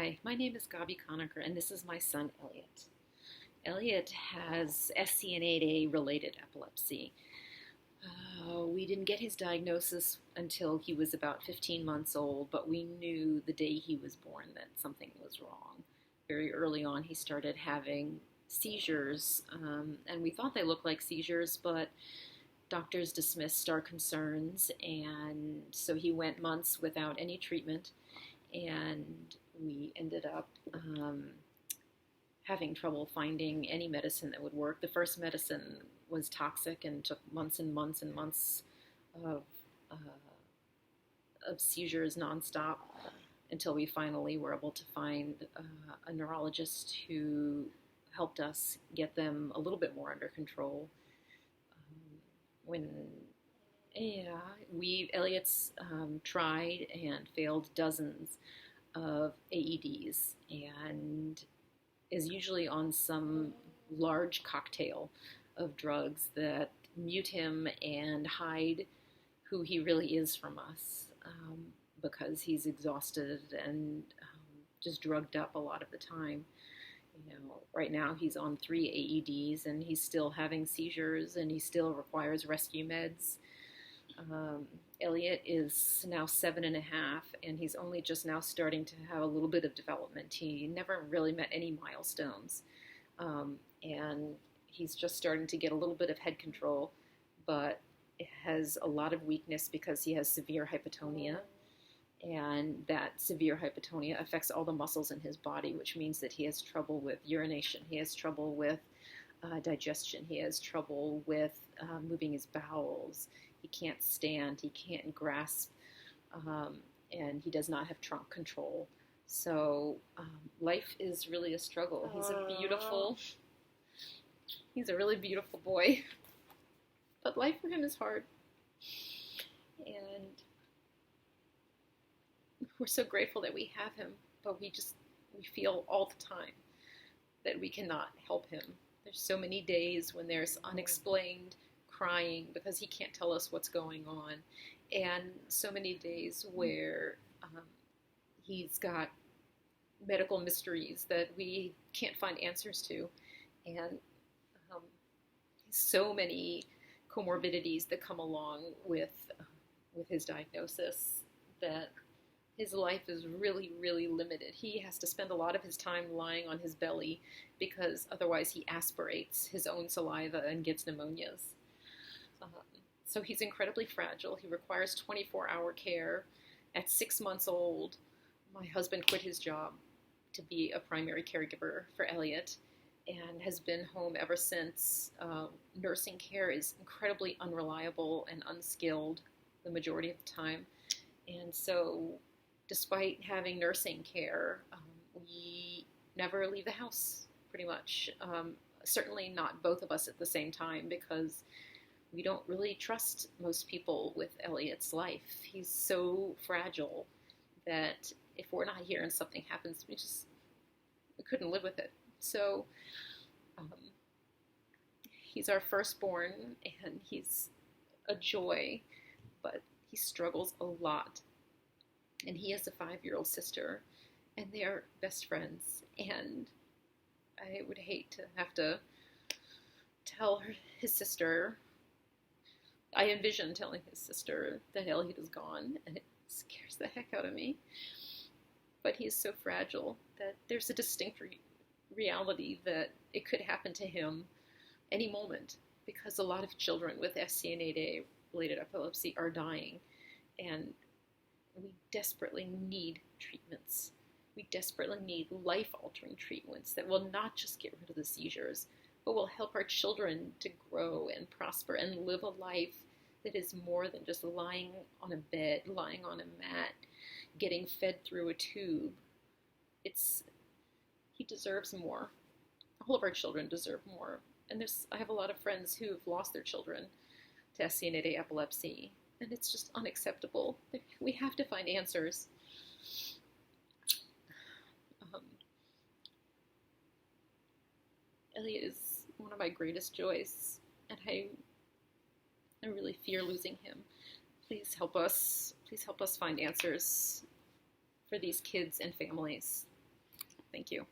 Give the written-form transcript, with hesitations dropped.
Hi, my name is Gabi Conacher, and this is my son, Elliot. Elliot has SCN8A related epilepsy. We didn't get his diagnosis until he was about 15 months old, but we knew the day he was born that something was wrong. Very early on, he started having seizures, and we thought they looked like seizures, but doctors dismissed our concerns, and so he went months without any treatment, and we ended up having trouble finding any medicine that would work. The first medicine was toxic and took months and months and months of, uh, of seizures nonstop until we finally were able to find a neurologist who helped us get them a little bit more under control. Elliot's tried and failed dozens of AEDs and is usually on some large cocktail of drugs that mute him and hide who he really is from us, because he's exhausted and just drugged up a lot of the time. Right now he's on 3 AEDs and he's still having seizures and he still requires rescue meds. Elliot is now 7.5, and he's only just now starting to have a little bit of development. He never really met any milestones, and he's just starting to get a little bit of head control, but it has a lot of weakness because he has severe hypotonia, and that severe hypotonia affects all the muscles in his body, which means that he has trouble with urination, he has trouble with digestion, he has trouble with moving his bowels. He can't stand, he can't grasp, and he does not have trunk control. So life is really a struggle. He's a really beautiful boy, but life for him is hard. And we're so grateful that we have him, but we feel all the time that we cannot help him. There's so many days when there's unexplained crying because he can't tell us what's going on, and so many days where he's got medical mysteries that we can't find answers to, and so many comorbidities that come along with his diagnosis that his life is really, really limited. He has to spend a lot of his time lying on his belly because otherwise he aspirates his own saliva and gets pneumonias. So he's incredibly fragile. He requires 24-hour care. At 6 months old, my husband quit his job to be a primary caregiver for Elliot and has been home ever since. Nursing care is incredibly unreliable and unskilled the majority of the time. And so despite having nursing care, we never leave the house, pretty much. Certainly not both of us at the same time, because we don't really trust most people with Elliot's life. He's so fragile that if we're not here and something happens, we couldn't live with it. So he's our firstborn, and he's a joy, but he struggles a lot. And he has a 5-year-old sister, and they are best friends. And I would hate to have to tell his sister. I envision telling his sister that Elliot is gone, and it scares the heck out of me. But he is so fragile that there's a distinct reality that it could happen to him any moment, because a lot of children with SCN8A related epilepsy are dying, and we desperately need treatments. We desperately need life-altering treatments that will not just get rid of the seizures, but will help our children to grow and prosper and live a life that is more than just lying on a bed, lying on a mat, getting fed through a tube. He deserves more. All of our children deserve more. And I have a lot of friends who have lost their children to SCN8A epilepsy, and it's just unacceptable. We have to find answers. Elliot is one of my greatest joys, and I really fear losing him. Please help us find answers for these kids and families. you.